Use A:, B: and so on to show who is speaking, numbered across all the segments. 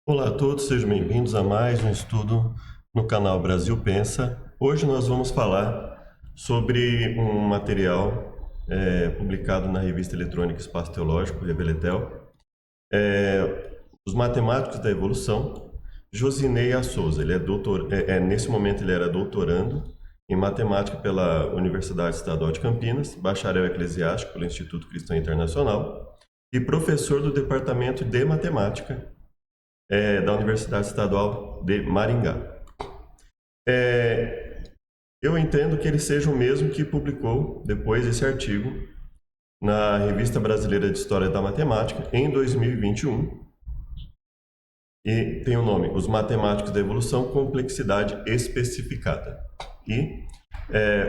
A: Olá a todos, sejam bem-vindos a mais um estudo no canal Brasil Pensa. Hoje nós vamos falar sobre um material publicado na revista eletrônica Espaço Teológico, Reveletel, Os Matemáticos da Evolução, Josinei Souza. Ele nesse momento ele era doutorando em matemática pela Universidade Estadual de Campinas, bacharel eclesiástico pelo Instituto Cristão Internacional e professor do Departamento de Matemática da Universidade Estadual de Maringá. Eu entendo que ele seja o mesmo que publicou depois esse artigo na Revista Brasileira de História da Matemática em 2021 e tem o nome Os Matemáticos da Evolução, Complexidade Especificada. E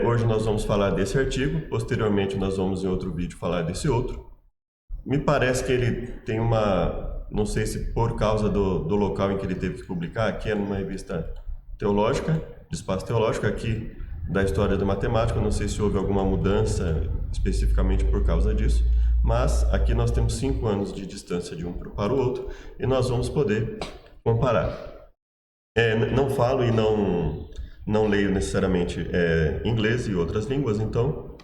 A: hoje nós vamos falar desse artigo, posteriormente nós vamos em outro vídeo falar desse outro. Me parece que ele tem não sei se por causa do local em que ele teve que publicar, aqui é numa revista teológica, de espaço teológico, aqui da História da Matemática, não sei se houve alguma mudança especificamente por causa disso, mas aqui nós temos 5 anos de distância de um para o outro e nós vamos poder comparar. Não falo e não leio necessariamente inglês e outras línguas, então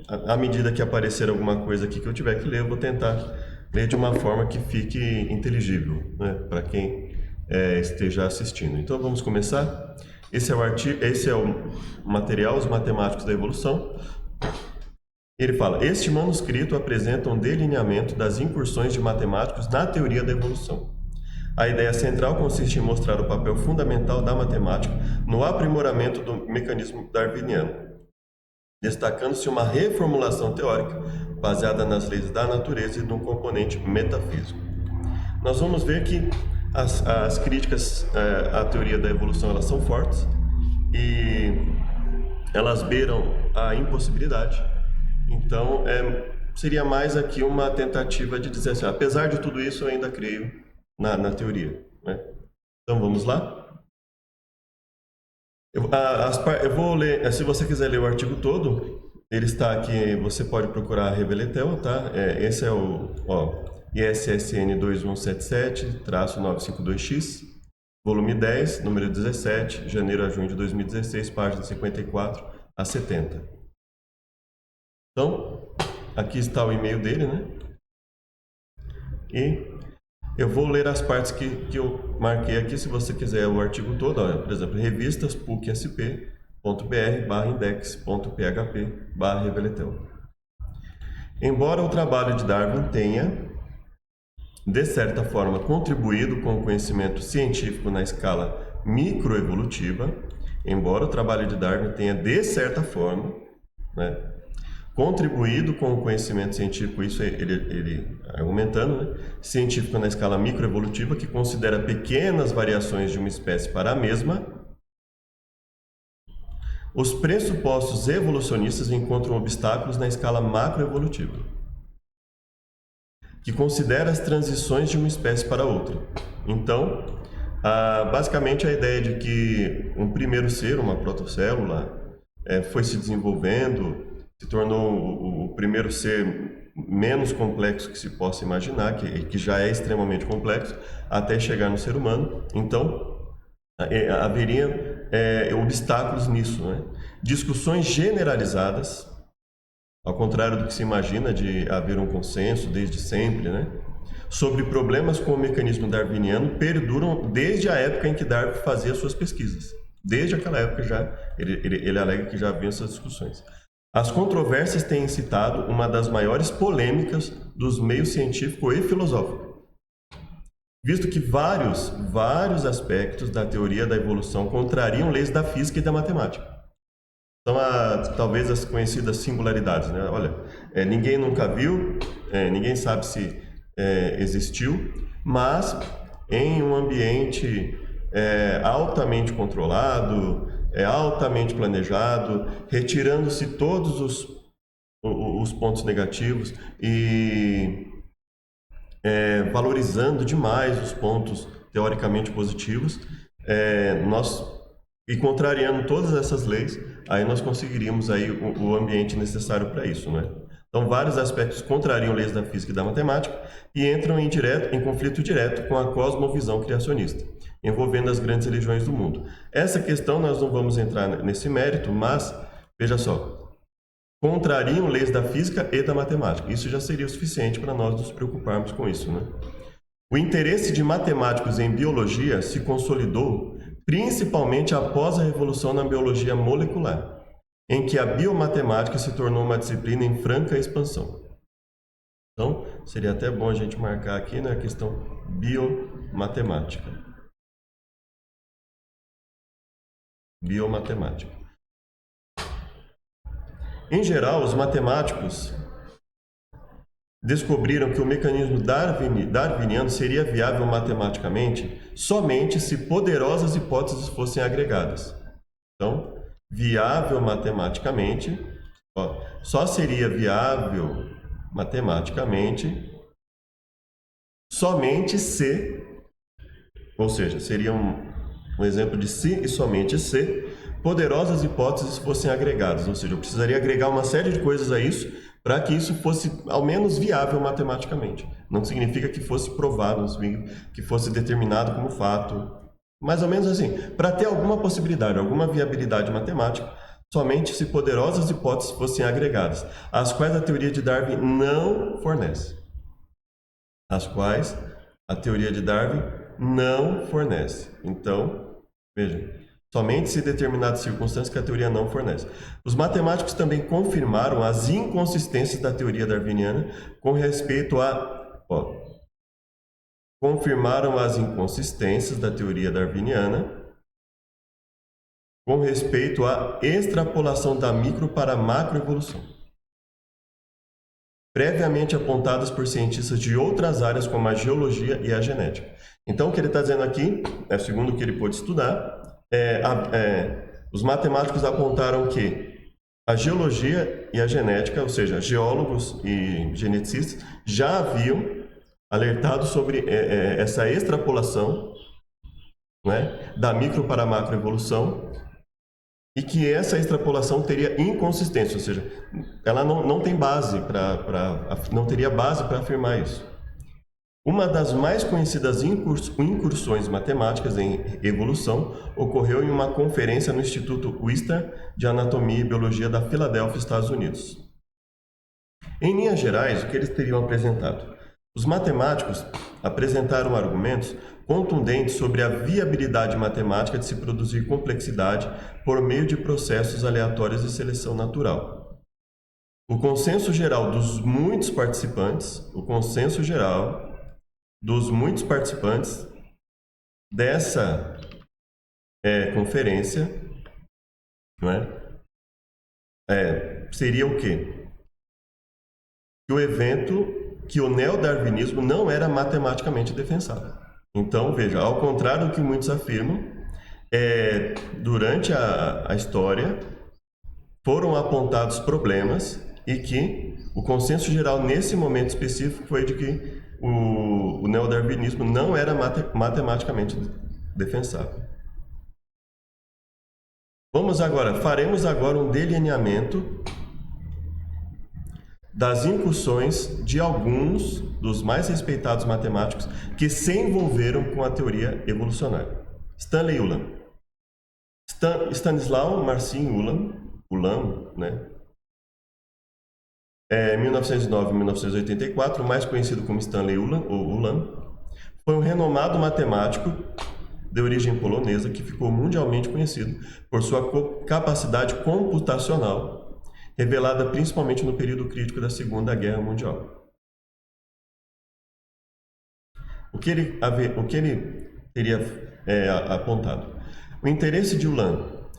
A: à medida que aparecer alguma coisa aqui que eu tiver que ler, eu vou tentar ler de uma forma que fique inteligível, né, para quem esteja assistindo. Então vamos começar. Esse é o material, Os Matemáticos da Evolução. Ele fala: este manuscrito apresenta um delineamento das incursões de matemáticos na teoria da evolução. A ideia central consiste em mostrar o papel fundamental da matemática no aprimoramento do mecanismo darwiniano, destacando-se uma reformulação teórica baseada nas leis da natureza e no componente metafísico. Nós vamos ver que as críticas à teoria da evolução elas são fortes e elas beiram a impossibilidade. Então, seria mais aqui uma tentativa de dizer assim, apesar de tudo isso, eu ainda creio na teoria, né? Então, vamos lá? Eu vou ler, se você quiser ler o artigo todo, ele está aqui, você pode procurar a Reveletel, tá? Esse é o ISSN 2177-952X, volume 10, número 17, janeiro a junho de 2016, páginas 54 a 70. Então, aqui está o e-mail dele, né? E eu vou ler as partes que eu marquei aqui, se você quiser o artigo todo, por exemplo, revistas pucsp.br/index.php/Reveletel. Embora o trabalho de Darwin tenha, de certa forma, contribuído com o conhecimento científico na escala microevolutiva, contribuído com o conhecimento científico, isso ele argumentando, né? Científico na escala microevolutiva, que considera pequenas variações de uma espécie para a mesma, os pressupostos evolucionistas encontram obstáculos na escala macroevolutiva, que considera as transições de uma espécie para outra. Então, basicamente a ideia de que um primeiro ser, uma protocélula, foi se desenvolvendo, se tornou o primeiro ser menos complexo que se possa imaginar, que já é extremamente complexo, até chegar no ser humano. Então, haveria obstáculos nisso, né? Discussões generalizadas, ao contrário do que se imagina de haver um consenso desde sempre, né, sobre problemas com o mecanismo darwiniano, perduram desde a época em que Darwin fazia suas pesquisas. Desde aquela época ele alega que já havia essas discussões. As controvérsias têm incitado uma das maiores polêmicas dos meios científico e filosófico, visto que vários aspectos da teoria da evolução contrariam leis da física e da matemática. São talvez as conhecidas singularidades, né? Olha, ninguém nunca viu, ninguém sabe se existiu, mas em um ambiente altamente controlado, altamente planejado, retirando-se todos os pontos negativos e valorizando demais os pontos teoricamente positivos, e contrariando todas essas leis, aí nós conseguiríamos aí o ambiente necessário para isso, né? Então, vários aspectos contrariam leis da física e da matemática e entram em conflito direto com a cosmovisão criacionista, envolvendo as grandes religiões do mundo. Essa questão nós não vamos entrar nesse mérito, mas, veja só, contrariam leis da física e da matemática. Isso já seria o suficiente para nós nos preocuparmos com isso, né? O interesse de matemáticos em biologia se consolidou principalmente após a revolução na biologia molecular, em que a biomatemática se tornou uma disciplina em franca expansão. Então, seria até bom a gente marcar aqui, né, a questão biomatemática. Biomatemática. Em geral, os matemáticos descobriram que o mecanismo darwiniano seria viável matematicamente somente se poderosas hipóteses fossem agregadas. Então, viável matematicamente, só seria viável matematicamente somente se, ou seja, seria um exemplo de se e somente se poderosas hipóteses fossem agregadas, ou seja, eu precisaria agregar uma série de coisas a isso para que isso fosse ao menos viável matematicamente. Não significa que fosse provado, não significa que fosse determinado como fato. Mais ou menos assim, para ter alguma possibilidade, alguma viabilidade matemática, somente se poderosas hipóteses fossem agregadas, as quais a teoria de Darwin não fornece. As quais a teoria de Darwin não fornece. Então, veja, somente se determinadas circunstâncias que a teoria não fornece. Os matemáticos também confirmaram as inconsistências da teoria darwiniana com respeito a... confirmaram as inconsistências da teoria darwiniana com respeito à extrapolação da micro para a macroevolução, previamente apontadas por cientistas de outras áreas como a geologia e a genética. Então, o que ele está dizendo aqui, segundo o que ele pôde estudar, os matemáticos apontaram que a geologia e a genética, ou seja, geólogos e geneticistas, já haviam alertado sobre essa extrapolação, né, da micro para a macroevolução, e que essa extrapolação teria inconsistência, ou seja, ela não tem base não teria base para afirmar isso. Uma das mais conhecidas incursões matemáticas em evolução ocorreu em uma conferência no Instituto Wistar de Anatomia e Biologia da Filadélfia, Estados Unidos. Em linhas gerais, o que eles teriam apresentado? Os matemáticos apresentaram argumentos contundentes sobre a viabilidade matemática de se produzir complexidade por meio de processos aleatórios de seleção natural. O consenso geral dos muitos participantes dessa conferência, não é? Seria o quê? Que o neodarwinismo não era matematicamente defensável. Então, veja, ao contrário do que muitos afirmam, durante a história foram apontados problemas e que o consenso geral nesse momento específico foi de que o neodarwinismo não era matematicamente defensável. Faremos agora um delineamento das incursões de alguns dos mais respeitados matemáticos que se envolveram com a teoria evolucionária. Stanley Ulam. Stanisław Marcin Ulam, né? 1909 e 1984, mais conhecido como Stanley Ulam, foi um renomado matemático de origem polonesa que ficou mundialmente conhecido por sua capacidade computacional, revelada principalmente no período crítico da Segunda Guerra Mundial. O que ele teria apontado? O interesse de Ulam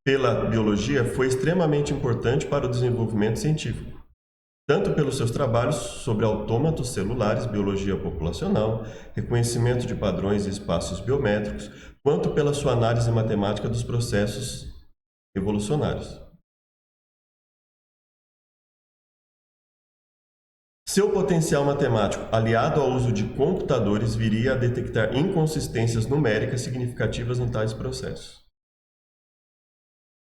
A: pela biologia foi extremamente importante para o desenvolvimento científico, tanto pelos seus trabalhos sobre autômatos celulares, biologia populacional, reconhecimento de padrões e espaços biométricos, quanto pela sua análise matemática dos processos evolucionários. Seu potencial matemático, aliado ao uso de computadores, viria a detectar inconsistências numéricas significativas em tais processos,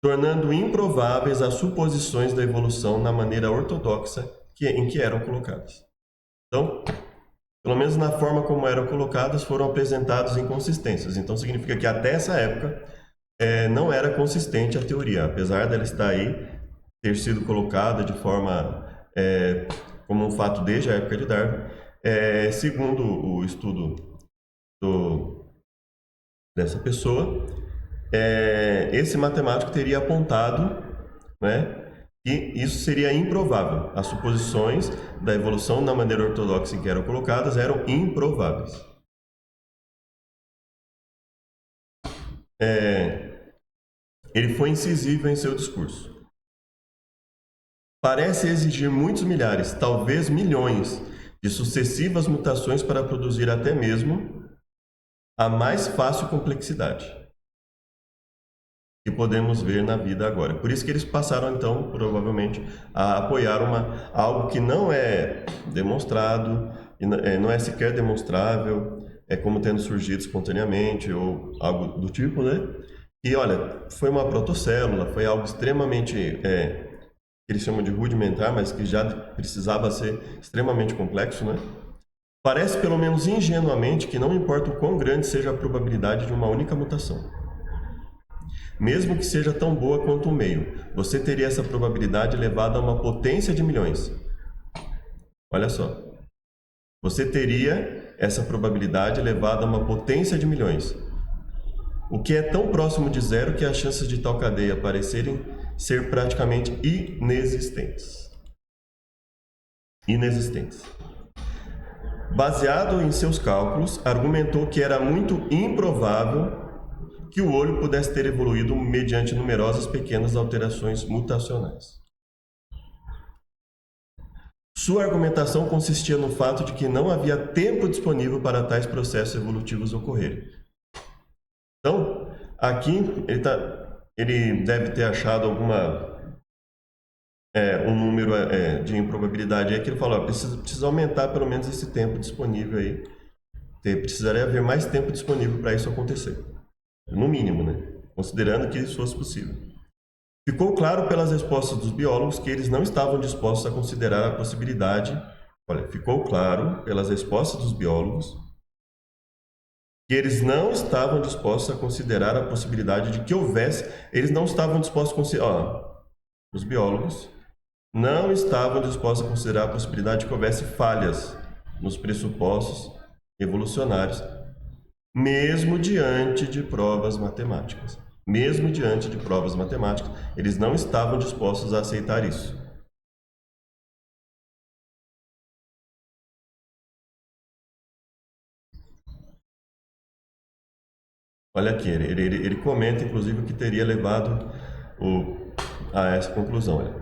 A: tornando improváveis as suposições da evolução na maneira ortodoxa em que eram colocadas. Então, pelo menos na forma como eram colocadas, foram apresentadas inconsistências. Então, significa que até essa época não era consistente a teoria, apesar dela estar aí, ter sido colocada de forma como um fato desde a época de Darwin. Segundo o estudo dessa pessoa, esse matemático teria apontado, né, que isso seria improvável. As suposições da evolução na maneira ortodoxa em que eram colocadas eram improváveis. Ele foi incisivo em seu discurso. Parece exigir muitos milhares, talvez milhões, de sucessivas mutações para produzir até mesmo a mais fácil complexidade que podemos ver na vida agora. Por isso que eles passaram, então, provavelmente, a apoiar algo que não é demonstrado, não é sequer demonstrável, como tendo surgido espontaneamente ou algo do tipo, né? E olha, foi uma protocélula, foi algo extremamente, que eles chamam de rudimentar, mas que já precisava ser extremamente complexo, né? Parece, pelo menos ingenuamente, que não importa o quão grande seja a probabilidade de uma única mutação. Mesmo que seja tão boa quanto o meio, você teria essa probabilidade elevada a uma potência de milhões. Olha só. Você teria essa probabilidade elevada a uma potência de milhões. O que é tão próximo de zero que as chances de tal cadeia parecerem ser praticamente inexistentes. Baseado em seus cálculos, argumentou que era muito improvável que o olho pudesse ter evoluído mediante numerosas pequenas alterações mutacionais. Sua argumentação consistia no fato de que não havia tempo disponível para tais processos evolutivos ocorrerem. Então, aqui ele deve ter achado um número de improbabilidade aí que ele falou, precisa aumentar pelo menos esse tempo disponível aí. Precisaria haver mais tempo disponível para isso acontecer. No mínimo, né? Considerando que isso fosse possível. Ficou claro pelas respostas dos biólogos que eles não estavam dispostos a considerar a possibilidade. Ficou claro pelas respostas dos biólogos que eles não estavam dispostos a considerar a possibilidade de que houvesse. Eles não estavam dispostos a considerar. Os biólogos não estavam dispostos a considerar a possibilidade de que houvesse falhas nos pressupostos evolucionários, mesmo diante de provas matemáticas. Eles não estavam dispostos a aceitar isso. Olha aqui, ele comenta, inclusive, o que teria levado a essa conclusão. Olha.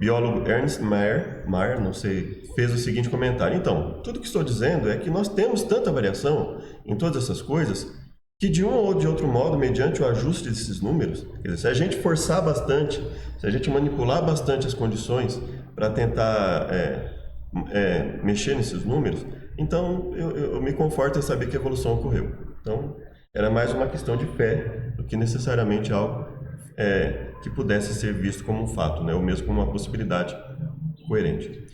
A: Biólogo Ernst Mayr, não sei, fez o seguinte comentário. Então, tudo que estou dizendo é que nós temos tanta variação em todas essas coisas que de um ou de outro modo, mediante o ajuste desses números, quer dizer, se a gente forçar bastante, se a gente manipular bastante as condições para tentar mexer nesses números, então eu me conforto em saber que a evolução ocorreu. Então, era mais uma questão de fé do que necessariamente algo que pudesse ser visto como um fato, né? Ou mesmo como uma possibilidade coerente.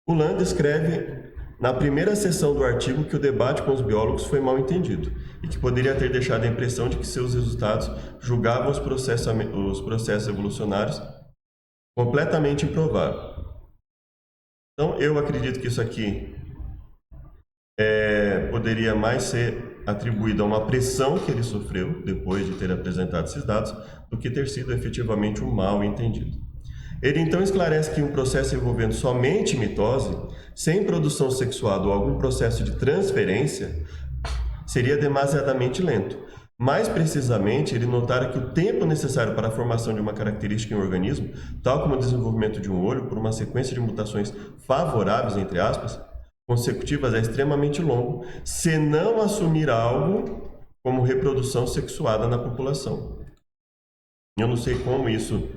A: O Land escreve na primeira seção do artigo que o debate com os biólogos foi mal entendido e que poderia ter deixado a impressão de que seus resultados julgavam os processos evolucionários completamente improváveis. Então, eu acredito que isso aqui poderia mais ser atribuído a uma pressão que ele sofreu depois de ter apresentado esses dados do que ter sido efetivamente um mal entendido. Ele então esclarece que um processo envolvendo somente mitose, sem produção sexual ou algum processo de transferência, seria demasiadamente lento. Mais precisamente, ele notara que o tempo necessário para a formação de uma característica em um organismo, tal como o desenvolvimento de um olho por uma sequência de mutações favoráveis, entre aspas, consecutivas, é extremamente longo, se não assumir algo como reprodução sexuada na população. Eu não sei como isso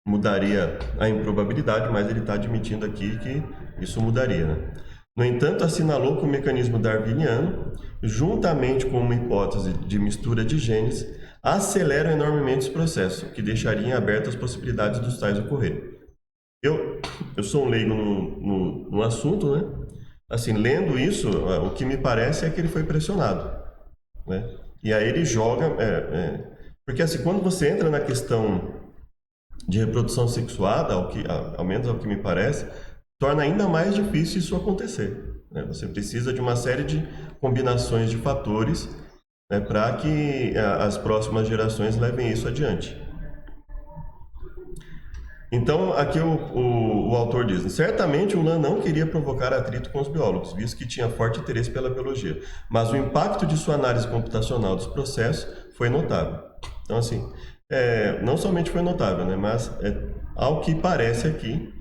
A: mudaria a improbabilidade, mas ele está admitindo aqui que isso mudaria, né? No entanto, assinalou que o mecanismo darwiniano, juntamente com uma hipótese de mistura de genes, aceleram enormemente esse processo, que deixaria em aberto as possibilidades dos tais ocorrerem. Eu eu sou um leigo no assunto, né? Assim, lendo isso, o que me parece é que ele foi pressionado, né? E aí ele joga... porque assim, quando você entra na questão de reprodução sexuada, ao menos ao que me parece, torna ainda mais difícil isso acontecer, né? Você precisa de uma série de combinações de fatores, né, para que as próximas gerações levem isso adiante. Então, aqui o autor diz: certamente o Lan não queria provocar atrito com os biólogos, visto que tinha forte interesse pela biologia, mas o impacto de sua análise computacional dos processos foi notável. Então, assim, não somente foi notável, né, mas ao que parece aqui,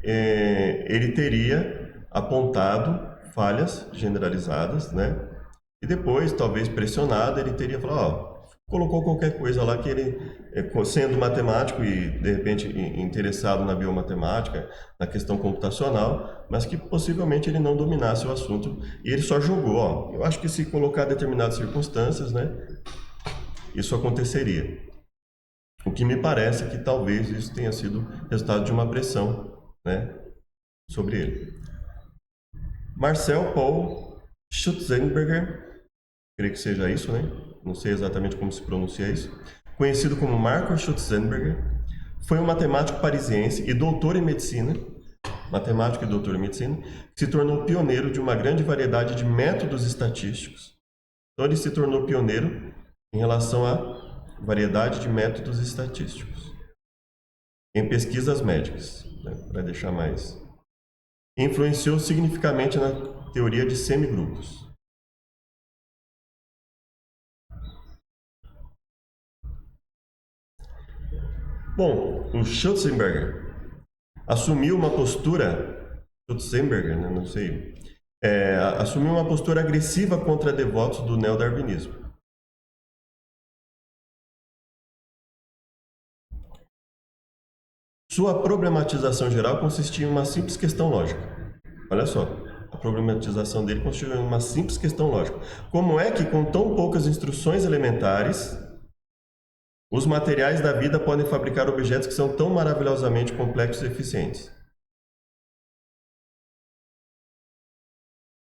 A: ele teria apontado falhas generalizadas, né, e depois, talvez pressionado, ele teria falado, colocou qualquer coisa lá que ele, sendo matemático e de repente interessado na biomatemática, na questão computacional, mas que possivelmente ele não dominasse o assunto e ele só jogou, eu acho que se colocar determinadas circunstâncias, né, isso aconteceria. O que me parece é que talvez isso tenha sido resultado de uma pressão, né, sobre ele. Marcel Paul Schutzenberger, creio que seja isso, né? Não sei exatamente como se pronuncia isso. Conhecido como Marco Schutzenberger, foi um matemático parisiense e doutor em medicina, que se tornou pioneiro de uma grande variedade de métodos estatísticos. Então ele se tornou pioneiro em relação à variedade de métodos estatísticos em pesquisas médicas, né? Para deixar mais. Influenciou significativamente na teoria de semigrupos. Bom, o Schutzenberger assumiu uma postura, né, não sei, assumiu uma postura agressiva contra devotos do neodarwinismo. Sua problematização geral consistia em uma simples questão lógica. Olha só, a problematização dele consistia em uma simples questão lógica. Como é que, com tão poucas instruções elementares, os materiais da vida podem fabricar objetos que são tão maravilhosamente complexos e eficientes?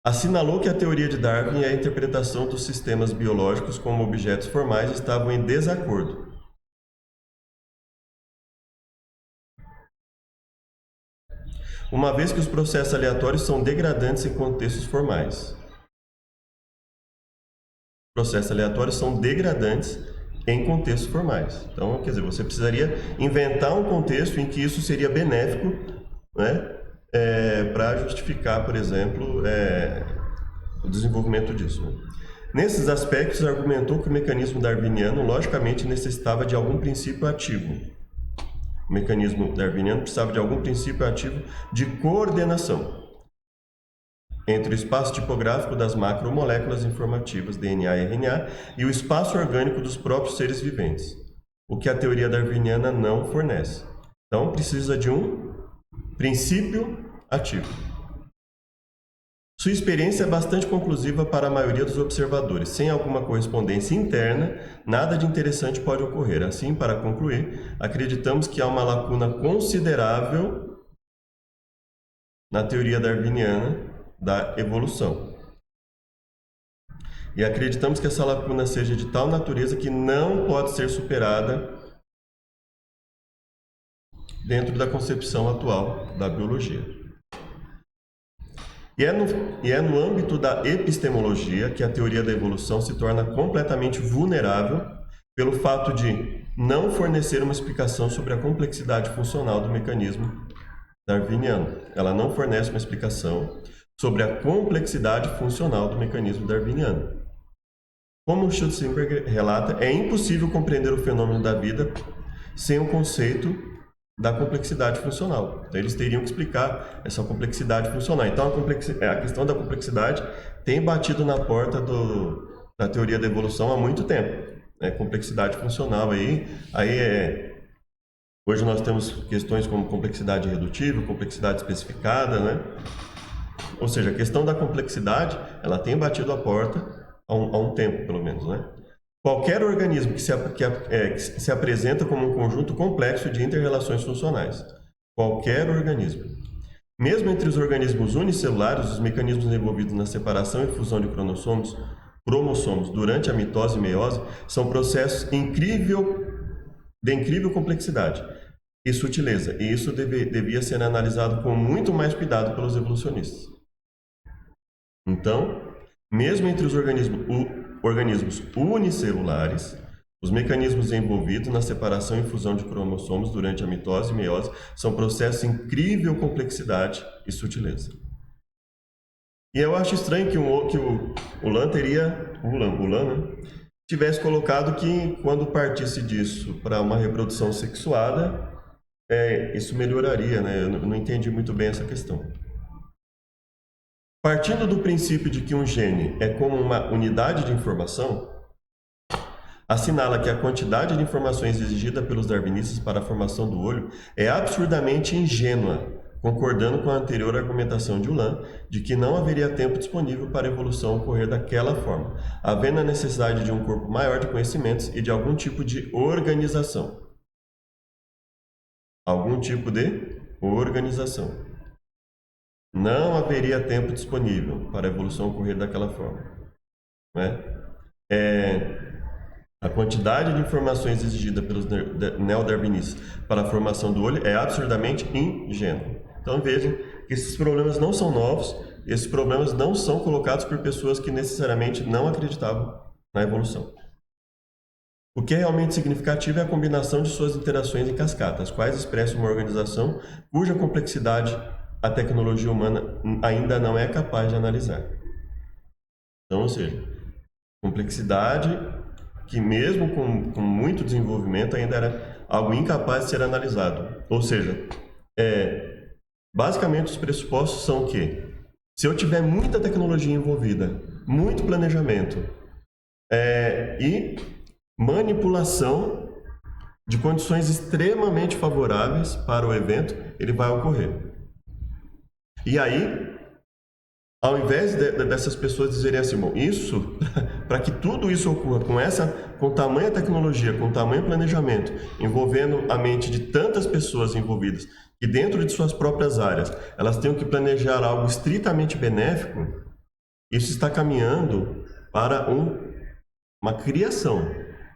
A: Assinalou que a teoria de Darwin e a interpretação dos sistemas biológicos como objetos formais estavam em desacordo. Uma vez que os processos aleatórios são degradantes em contextos formais. Processos aleatórios são degradantes em contextos formais. Então, quer dizer, você precisaria inventar um contexto em que isso seria benéfico, né, para justificar, por exemplo, o desenvolvimento disso. Nesses aspectos, argumentou que o mecanismo darwiniano logicamente necessitava de algum princípio ativo. O mecanismo darwiniano precisava de algum princípio ativo de coordenação entre o espaço tipográfico das macromoléculas informativas, DNA e RNA, e o espaço orgânico dos próprios seres viventes, o que a teoria darwiniana não fornece. Então, precisa de um princípio ativo. Sua experiência é bastante conclusiva para a maioria dos observadores. Sem alguma correspondência interna, nada de interessante pode ocorrer. Assim, para concluir, acreditamos que há uma lacuna considerável na teoria darwiniana da evolução. E acreditamos que essa lacuna seja de tal natureza que não pode ser superada dentro da concepção atual da biologia. E é no âmbito da epistemologia que a teoria da evolução se torna completamente vulnerável pelo fato de não fornecer uma explicação sobre a complexidade funcional do mecanismo darwiniano. Ela não fornece uma explicação sobre a complexidade funcional do mecanismo darwiniano. Como o Schutzenberger relata, é impossível compreender o fenômeno da vida sem o conceito da complexidade funcional. Então, eles teriam que explicar essa complexidade funcional. Então, a questão da complexidade tem batido na porta da teoria da evolução há muito tempo. Complexidade funcional hoje nós temos questões como complexidade redutível, complexidade especificada, né? Ou seja, a questão da complexidade, ela tem batido a porta há um tempo, pelo menos, né? Qualquer organismo que se apresenta como um conjunto complexo de inter-relações funcionais. Qualquer organismo. Mesmo entre os organismos unicelulares, os mecanismos envolvidos na separação e fusão de cromossomos durante a mitose e meiose são processos de incrível complexidade e sutileza, e isso devia ser analisado com muito mais cuidado pelos evolucionistas. Então, mesmo entre os organismos unicelulares, os mecanismos envolvidos na separação e fusão de cromossomos durante a mitose e meiose são processos de incrível complexidade e sutileza. E eu acho estranho que o Lan tivesse colocado que quando partisse disso para uma reprodução sexuada, isso melhoraria, né? Eu não entendi muito bem essa questão. Partindo do princípio de que um gene é como uma unidade de informação, assinala que a quantidade de informações exigida pelos darwinistas para a formação do olho é absurdamente ingênua, concordando com a anterior argumentação de Ulam de que não haveria tempo disponível para a evolução ocorrer daquela forma, havendo a necessidade de um corpo maior de conhecimentos e de algum tipo de organização. Não haveria tempo disponível para a evolução ocorrer daquela forma, né? A quantidade de informações exigida pelos neodarwinistas para a formação do olho é absurdamente ingênua. Então vejam que esses problemas não são novos, esses problemas não são colocados por pessoas que necessariamente não acreditavam na evolução. O que é realmente significativo é a combinação de suas interações em cascata, as quais expressam uma organização cuja complexidade a tecnologia humana ainda não é capaz de analisar. Então, ou seja, complexidade que mesmo com muito desenvolvimento ainda era algo incapaz de ser analisado. Ou seja, basicamente os pressupostos são que se eu tiver muita tecnologia envolvida, muito planejamento e manipulação de condições extremamente favoráveis para o evento, ele vai ocorrer. E aí, ao invés dessas pessoas dizerem assim, bom, isso, para que tudo isso ocorra com tamanha tecnologia, com tamanho planejamento, envolvendo a mente de tantas pessoas envolvidas, que dentro de suas próprias áreas, elas tenham que planejar algo estritamente benéfico, isso está caminhando para uma criação,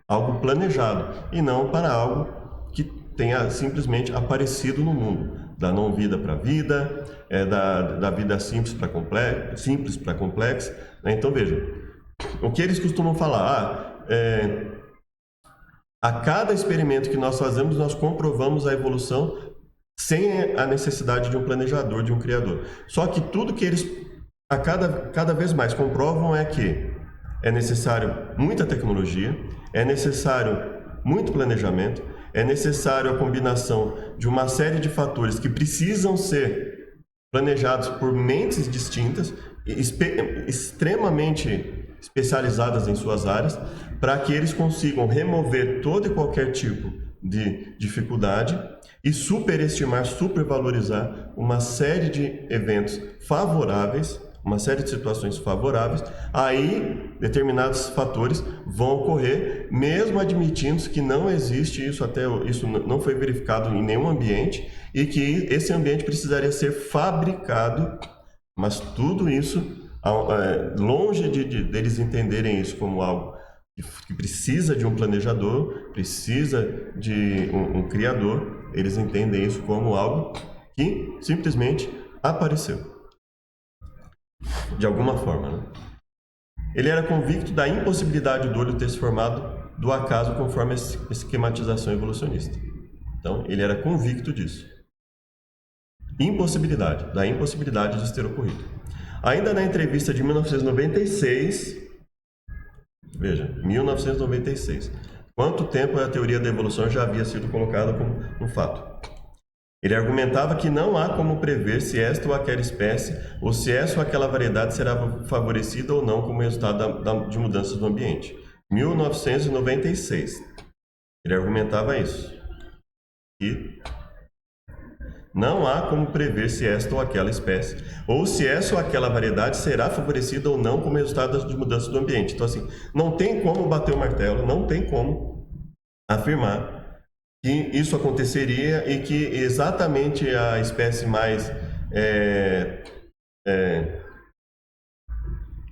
A: algo planejado, e não para algo que tenha simplesmente aparecido no mundo. Da não vida para vida, da vida simples para complexa. Né? Então vejam, o que eles costumam falar, a cada experimento que nós fazemos, nós comprovamos a evolução sem a necessidade de um planejador, de um criador. Só que tudo que eles cada vez mais comprovam é que é necessário muita tecnologia, é necessário muito planejamento, é necessário a combinação de uma série de fatores que precisam ser planejados por mentes distintas, extremamente especializadas em suas áreas, para que eles consigam remover todo e qualquer tipo de dificuldade e supervalorizar uma série de eventos favoráveis, uma série de situações favoráveis, aí determinados fatores vão ocorrer, mesmo admitindo que não existe isso não foi verificado em nenhum ambiente e que esse ambiente precisaria ser fabricado, mas tudo isso, longe deles entenderem isso como algo que precisa de um planejador, precisa de um criador, eles entendem isso como algo que simplesmente apareceu. De alguma forma, né? Ele era convicto da impossibilidade do olho ter se formado do acaso conforme a esquematização evolucionista. Então, ele era convicto disso. Da impossibilidade de ter ocorrido. Ainda na entrevista de 1996, veja, 1996, quanto tempo a teoria da evolução já havia sido colocada como um fato. Ele argumentava que não há como prever se esta ou aquela espécie, ou se essa ou aquela variedade será favorecida ou não como resultado de mudanças no ambiente. 1996. Ele argumentava isso. Que não há como prever se esta ou aquela espécie, ou se essa ou aquela variedade será favorecida ou não como resultado de mudanças do ambiente. Então, assim, não tem como bater o martelo, não tem como afirmar que isso aconteceria e que exatamente a espécie mais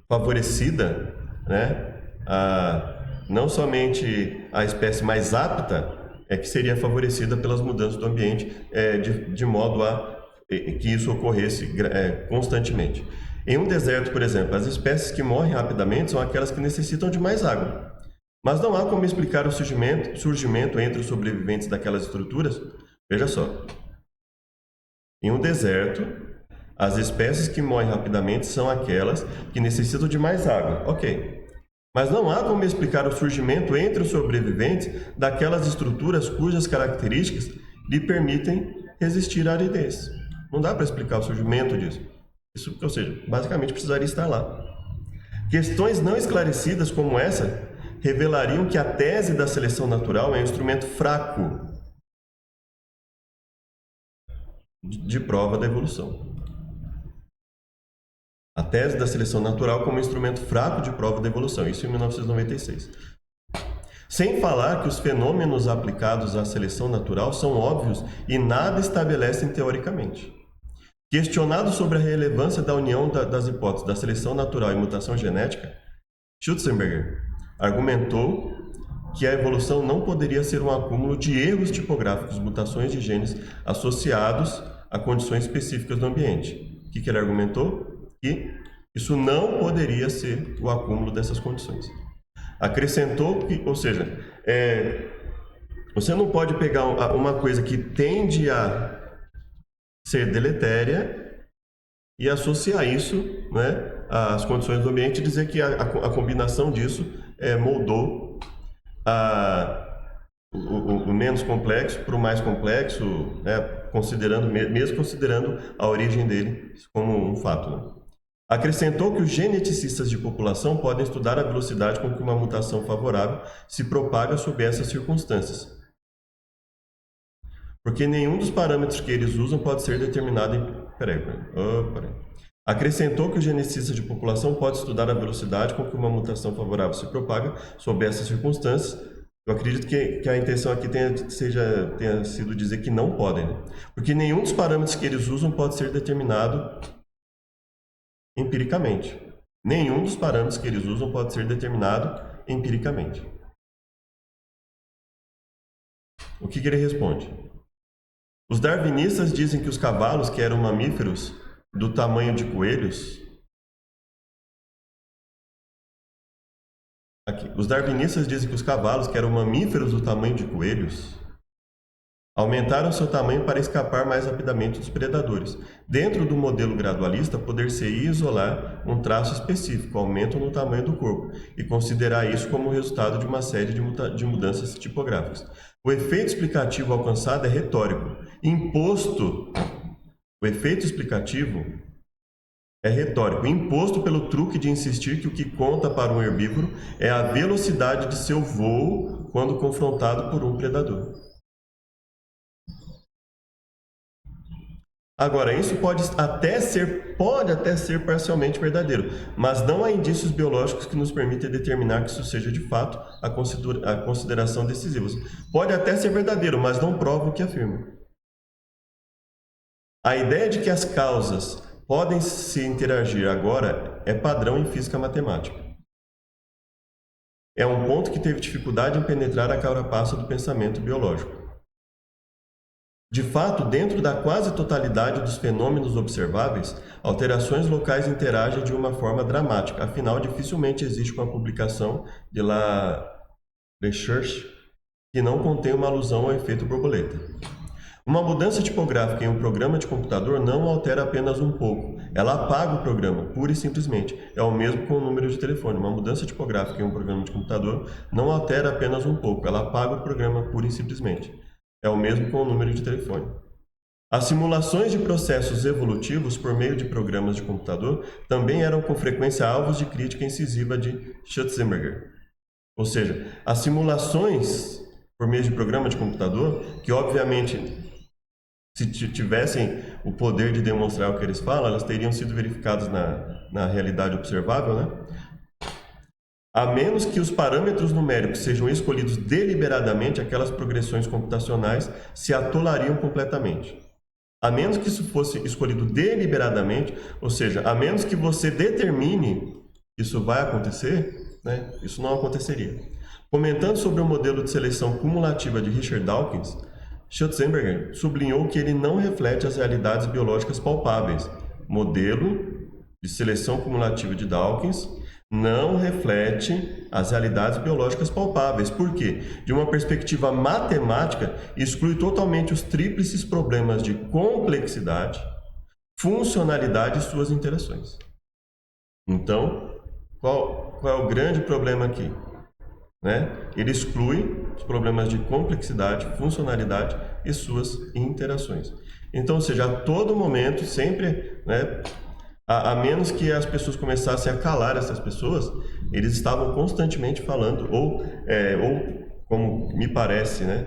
A: favorecida, né? Não somente a espécie mais apta é que seria favorecida pelas mudanças do ambiente, de modo a que isso ocorresse constantemente. Em um deserto, por exemplo, as espécies que morrem rapidamente são aquelas que necessitam de mais água. Mas não há como explicar o surgimento entre os sobreviventes daquelas estruturas. Veja só. Em um deserto, as espécies que morrem rapidamente são aquelas que necessitam de mais água. Ok. Mas não há como explicar o surgimento entre os sobreviventes daquelas estruturas cujas características lhe permitem resistir à aridez. Não dá para explicar o surgimento disso. Isso, ou seja, basicamente precisaria estar lá. Questões não esclarecidas como essa revelariam que a tese da seleção natural é um instrumento fraco de prova da evolução. A tese da seleção natural como instrumento fraco de prova da evolução, isso em 1996. Sem falar que os fenômenos aplicados à seleção natural são óbvios e nada estabelecem teoricamente. Questionado sobre a relevância da união das hipóteses da seleção natural e mutação genética, Schutzenberger argumentou que a evolução não poderia ser um acúmulo de erros tipográficos, mutações de genes associados a condições específicas do ambiente. O que ele argumentou? Que isso não poderia ser o acúmulo dessas condições. Acrescentou que, ou seja, você não pode pegar uma coisa que tende a ser deletéria e associar isso, né, às condições do ambiente e dizer que a combinação disso moldou o menos complexo para o mais complexo, né, mesmo considerando a origem dele como um fato. Né? Acrescentou que os geneticistas de população podem estudar a velocidade com que uma mutação favorável se propaga sob essas circunstâncias, porque nenhum dos parâmetros que eles usam pode ser determinado em... Peraí. Acrescentou que o geneticista de população pode estudar a velocidade com que uma mutação favorável se propaga sob essas circunstâncias. Eu acredito que a intenção aqui tenha sido dizer que não podem, né? Porque nenhum dos parâmetros que eles usam pode ser determinado empiricamente. Nenhum dos parâmetros que eles usam pode ser determinado empiricamente. O que ele responde? Os darwinistas dizem que os cavalos, que eram mamíferos do tamanho de coelhos... Os darwinistas dizem que os cavalos, que eram mamíferos do tamanho de coelhos, aumentaram seu tamanho para escapar mais rapidamente dos predadores. Dentro do modelo gradualista, poder-se isolar um traço específico, aumento no tamanho do corpo, e considerar isso como resultado de uma série de mudanças tipográficas. O efeito explicativo alcançado é retórico. O efeito explicativo é retórico, imposto pelo truque de insistir que o que conta para um herbívoro é a velocidade de seu voo quando confrontado por um predador. Agora, isso pode até ser parcialmente verdadeiro, mas não há indícios biológicos que nos permitem determinar que isso seja de fato a consideração decisiva. Pode até ser verdadeiro, mas não prova o que afirma. A ideia de que as causas podem se interagir agora é padrão em física matemática. É um ponto que teve dificuldade em penetrar a carapaça do pensamento biológico. De fato, dentro da quase totalidade dos fenômenos observáveis, alterações locais interagem de uma forma dramática. Afinal, dificilmente existe uma publicação de La Recherche que não contém uma alusão ao efeito borboleta. Uma mudança tipográfica em um programa de computador não altera apenas um pouco. Ela apaga o programa, pura e simplesmente. É o mesmo com o número de telefone. Uma mudança tipográfica em um programa de computador não altera apenas um pouco. Ela apaga o programa, pura e simplesmente. É o mesmo com o número de telefone. As simulações de processos evolutivos por meio de programas de computador também eram com frequência alvos de crítica incisiva de Schutzenberger. Ou seja, as simulações por meio de programa de computador, que obviamente, se tivessem o poder de demonstrar o que eles falam, elas teriam sido verificadas na realidade observável, né? A menos que os parâmetros numéricos sejam escolhidos deliberadamente, aquelas progressões computacionais se atolariam completamente. A menos que isso fosse escolhido deliberadamente, ou seja, a menos que você determine que isso vai acontecer, né, isso não aconteceria. Comentando sobre o modelo de seleção cumulativa de Richard Dawkins, Schutzenberger sublinhou que ele não reflete as realidades biológicas palpáveis. Modelo de seleção cumulativa de Dawkins não reflete as realidades biológicas palpáveis. Por quê? De uma perspectiva matemática, exclui totalmente os tríplices problemas de complexidade, funcionalidade e suas interações. Então, qual é o grande problema aqui? Né? Ele exclui os problemas de complexidade, funcionalidade e suas interações. Então, ou seja, a todo momento, sempre, né, a menos que as pessoas começassem a calar essas pessoas, eles estavam constantemente falando, ou como me parece, né,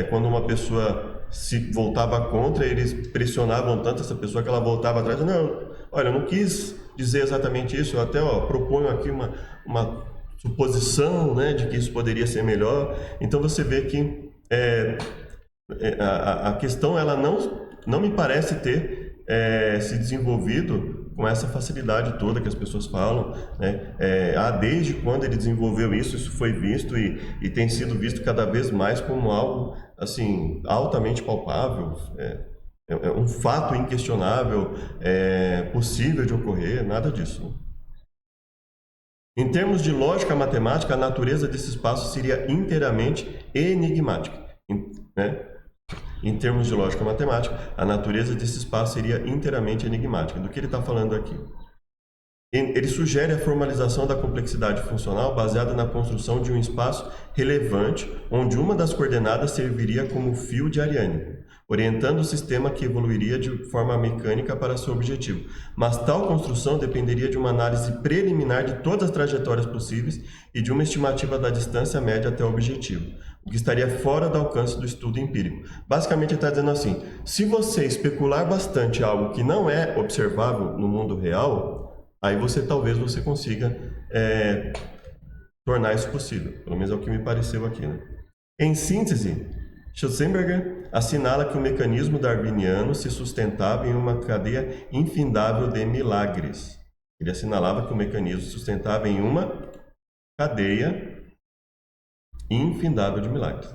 A: quando uma pessoa se voltava contra, eles pressionavam tanto essa pessoa que ela voltava atrás. Não, olha, eu não quis dizer exatamente isso, eu até proponho aqui uma suposição, né, de que isso poderia ser melhor. Então você vê que a questão ela não me parece ter se desenvolvido com essa facilidade toda que as pessoas falam, né? Desde quando ele desenvolveu isso foi visto e tem sido visto cada vez mais como algo assim altamente palpável, um fato inquestionável, possível de ocorrer, nada disso. Em termos de lógica matemática, a natureza desse espaço seria inteiramente enigmática, né? Em termos de lógica matemática, a natureza desse espaço seria inteiramente enigmática. Do que ele está falando aqui? Ele sugere a formalização da complexidade funcional baseada na construção de um espaço relevante, onde uma das coordenadas serviria como fio de Ariane, orientando o sistema que evoluiria de forma mecânica para seu objetivo. Mas tal construção dependeria de uma análise preliminar de todas as trajetórias possíveis e de uma estimativa da distância média até o objetivo, o que estaria fora do alcance do estudo empírico. Basicamente, ele está dizendo assim, se você especular bastante algo que não é observável no mundo real, aí talvez você consiga tornar isso possível. Pelo menos é o que me pareceu aqui, né? Em síntese, Schutzenberger assinala que o mecanismo darwiniano se sustentava em uma cadeia infindável de milagres. Ele assinalava que o mecanismo se sustentava em uma cadeia infindável de milagres.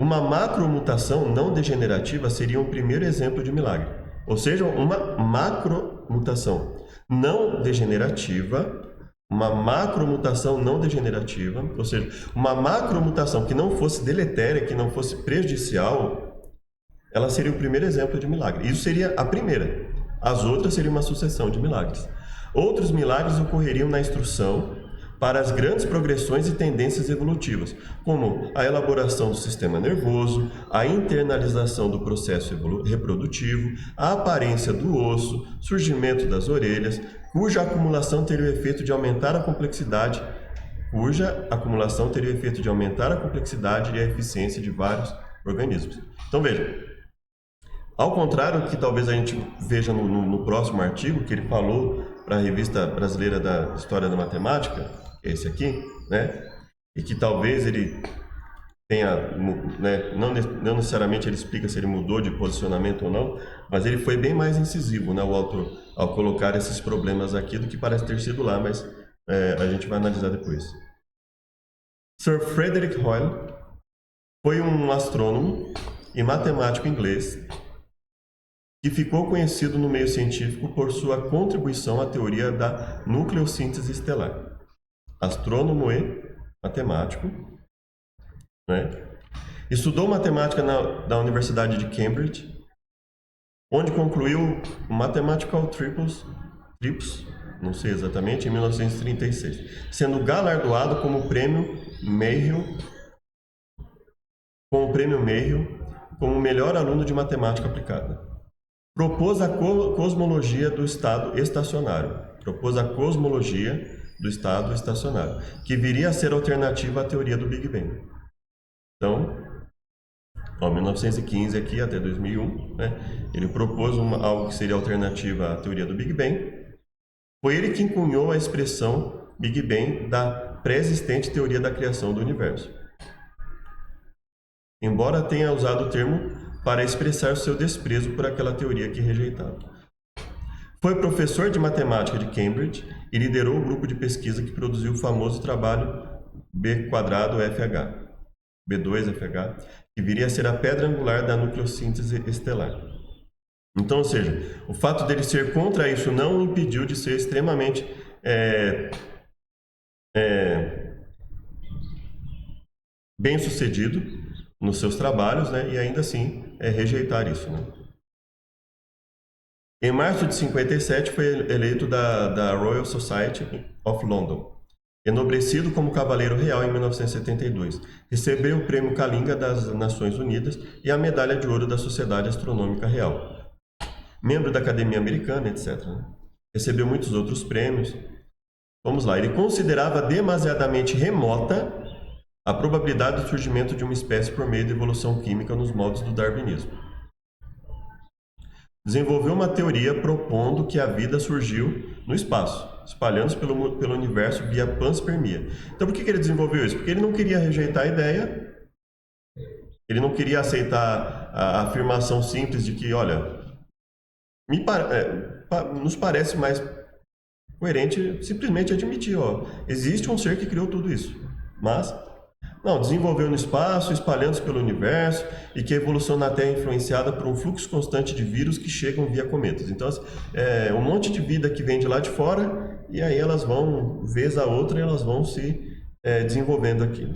A: Uma macromutação não degenerativa seria um primeiro exemplo de milagre. Ou seja, uma macromutação não degenerativa, uma macromutação não degenerativa, ou seja, uma macromutação que não fosse deletéria, que não fosse prejudicial, ela seria o primeiro exemplo de milagre. Isso seria a primeira. As outras seriam uma sucessão de milagres. Outros milagres ocorreriam na instrução para as grandes progressões e tendências evolutivas, como a elaboração do sistema nervoso, a internalização do processo reprodutivo, a aparência do osso, surgimento das orelhas, cuja acumulação teria o efeito de aumentar a complexidade, e a eficiência de vários organismos. Então veja, ao contrário do que talvez a gente veja no próximo artigo, que ele falou para a Revista Brasileira da História da Matemática, esse aqui, né? E que talvez ele tenha, né? Não necessariamente ele explica se ele mudou de posicionamento ou não, mas ele foi bem mais incisivo, né, o autor, ao colocar esses problemas aqui do que parece ter sido lá, mas a gente vai analisar depois. Sir Frederick Hoyle foi um astrônomo e matemático inglês que ficou conhecido no meio científico por sua contribuição à teoria da nucleossíntese estelar. Astrônomo e matemático, né? Estudou matemática da Universidade de Cambridge, onde concluiu o Mathematical Tripos, não sei exatamente, em 1936, sendo galardoado com o prêmio Mayhew, como o melhor aluno de matemática aplicada. Propôs a cosmologia do estado estacionário. Que viria a ser alternativa à teoria do Big Bang. Então, 1915 aqui até 2001, né, ele propôs algo que seria alternativa à teoria do Big Bang. Foi ele que cunhou a expressão Big Bang da pré-existente teoria da criação do universo. embora tenha usado o termo para expressar o seu desprezo por aquela teoria que rejeitava. Foi professor de matemática de Cambridge e liderou o grupo de pesquisa que produziu o famoso trabalho B²FH, B2FH, que viria a ser a pedra angular da nucleossíntese estelar. Então, ou seja, o fato dele ser contra isso não o impediu de ser extremamente bem-sucedido nos seus trabalhos, né? E ainda assim rejeitar isso, né? Em março de 57 foi eleito da Royal Society of London, enobrecido como Cavaleiro Real em 1972. Recebeu o Prêmio Kalinga das Nações Unidas e a Medalha de Ouro da Sociedade Astronômica Real. Membro da Academia Americana, etc. Recebeu muitos outros prêmios. Vamos lá. Ele considerava demasiadamente remota a probabilidade do surgimento de uma espécie por meio da evolução química nos moldes do darwinismo. Desenvolveu uma teoria propondo que a vida surgiu no espaço, espalhando-se pelo universo via panspermia. Então, por que ele desenvolveu isso? Porque ele não queria rejeitar a ideia, ele não queria aceitar a afirmação simples de que, olha, nos parece mais coerente simplesmente admitir, existe um ser que criou tudo isso, mas não, desenvolveu no espaço, espalhando-se pelo universo, e que a evolução na Terra é influenciada por um fluxo constante de vírus que chegam via cometas. Então, um monte de vida que vem de lá de fora, e aí elas vão, vez a outra, elas vão se desenvolvendo aqui.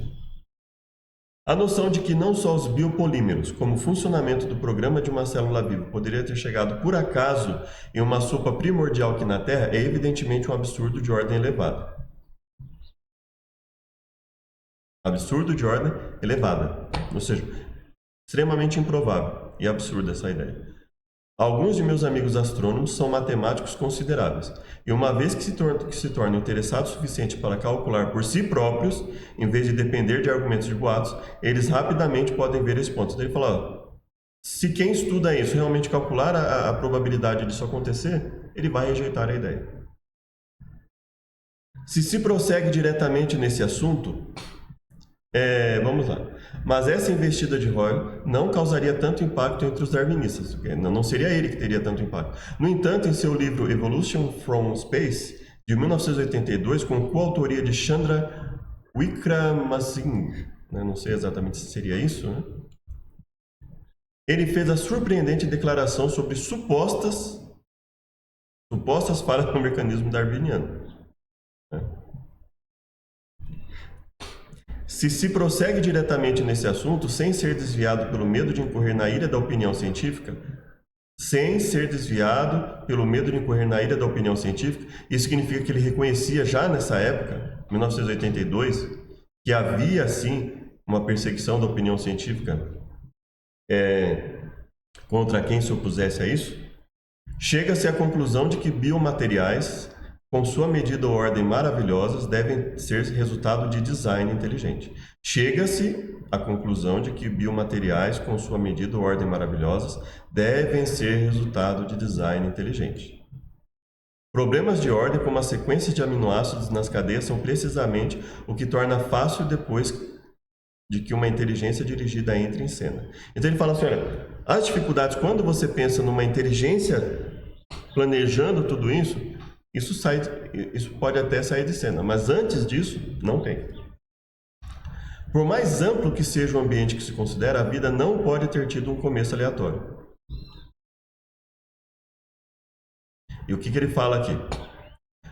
A: A noção de que não só os biopolímeros, como o funcionamento do programa de uma célula viva, poderia ter chegado por acaso em uma sopa primordial aqui na Terra, é evidentemente um absurdo de ordem elevada. Absurdo de ordem elevada, ou seja, extremamente improvável e absurda essa ideia. Alguns de meus amigos astrônomos são matemáticos consideráveis, e uma vez que se tornam interessados o suficiente para calcular por si próprios, em vez de depender de argumentos de boatos, eles rapidamente podem ver esse ponto. Então ele fala, se quem estuda isso realmente calcular a probabilidade disso acontecer, ele vai rejeitar a ideia. Se prossegue diretamente nesse assunto, vamos lá. Mas essa investida de Hoyle não causaria tanto impacto entre os darwinistas. Não seria ele que teria tanto impacto. No entanto, em seu livro Evolution from Space, de 1982, com coautoria de Chandra Wickramasinghe, não sei exatamente se seria isso, né? Ele fez a surpreendente declaração sobre supostas falhas no mecanismo darwiniano. Se prossegue diretamente nesse assunto, sem ser desviado pelo medo de incorrer na ira da opinião científica, isso significa que ele reconhecia já nessa época, 1982, que havia, sim, uma perseguição da opinião científica contra quem se opusesse a isso. Chega-se à conclusão de que biomateriais, com sua medida ou ordem maravilhosas, devem ser resultado de design inteligente. Chega-se à conclusão de que biomateriais, com sua medida ou ordem maravilhosas, devem ser resultado de design inteligente. Problemas de ordem, como a sequência de aminoácidos nas cadeias, são precisamente o que torna fácil depois de que uma inteligência dirigida entre em cena. Então ele fala assim, olha, as dificuldades, quando você pensa numa inteligência planejando tudo isso, isso pode até sair de cena, mas antes disso, não tem. Por mais amplo que seja o ambiente que se considera, a vida não pode ter tido um começo aleatório. E o que ele fala aqui?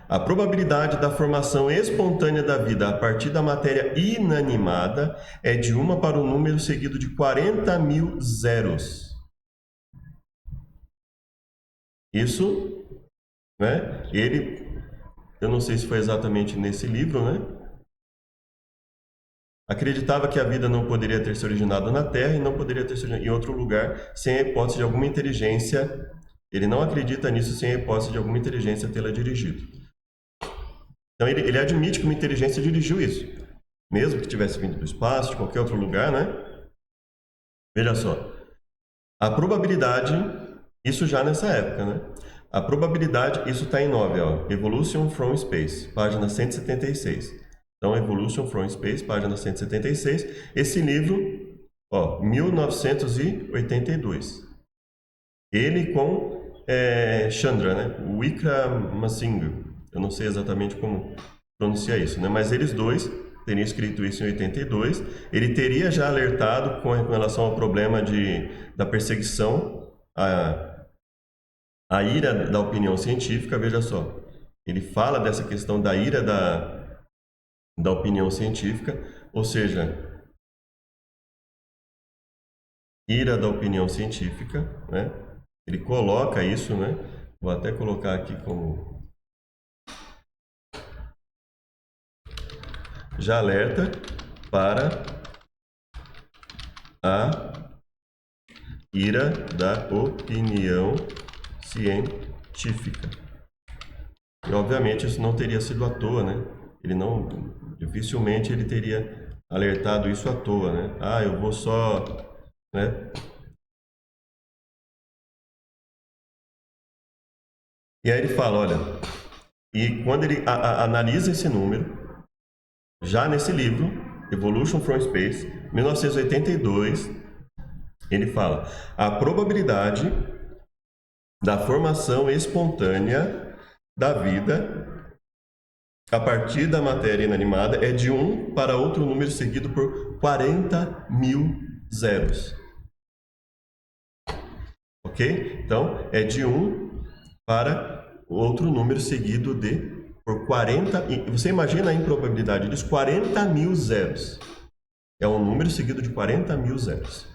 A: A probabilidade da formação espontânea da vida a partir da matéria inanimada é de 1 para o número seguido de 40.000 zeros. Isso... eu não sei se foi exatamente nesse livro, acreditava que a vida não poderia ter se originado na Terra e não poderia ter se originado em outro lugar sem a hipótese de alguma inteligência. Ele não acredita nisso sem a hipótese de alguma inteligência tê-la dirigido. Então ele admite que uma inteligência dirigiu isso, mesmo que tivesse vindo do espaço, de qualquer outro lugar, Veja só, a probabilidade, isso já nessa época, A probabilidade, isso está em 9, Evolution from Space, página 176. Então, Evolution from Space, página 176. Esse livro, Ó, 1982. Ele com Chandra, né? Wickramasinghe. Eu não sei exatamente como pronunciar isso, né? Mas eles dois teriam escrito isso em 82. Ele teria já alertado com relação ao problema da perseguição, a ira da opinião científica. Veja só, ele fala dessa questão da ira da opinião científica, ou seja, ira da opinião científica, né? Ele coloca isso, né? Vou até colocar aqui como já alerta para a ira da opinião científica. E obviamente isso não teria sido à toa, né? Dificilmente ele teria alertado isso à toa, né? Ah, eu vou só, né? E aí ele fala, olha, e quando ele analisa esse número, já nesse livro, Evolution from Space, 1982, ele fala, a probabilidade da formação espontânea da vida a partir da matéria inanimada é de 1 para outro número seguido por 40 mil zeros. Ok? Então, é de 1 para outro número seguido por 40... Você imagina a improbabilidade disso? 40 mil zeros. É um número seguido de 40 mil zeros.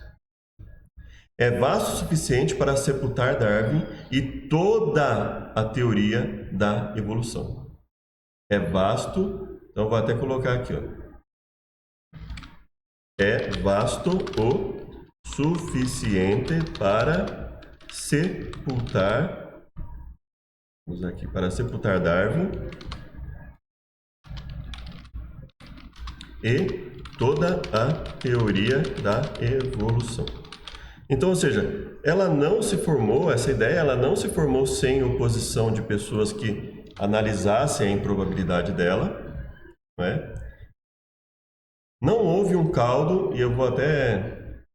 A: É vasto o suficiente para sepultar Darwin e toda a teoria da evolução. É vasto, então vou até colocar aqui, ó. É vasto o suficiente para sepultar, vamos aqui, para sepultar Darwin e toda a teoria da evolução. Então, ou seja, ela não se formou, essa ideia, ela não se formou sem oposição de pessoas que analisassem a improbabilidade dela, né? Não houve um caldo, e eu vou até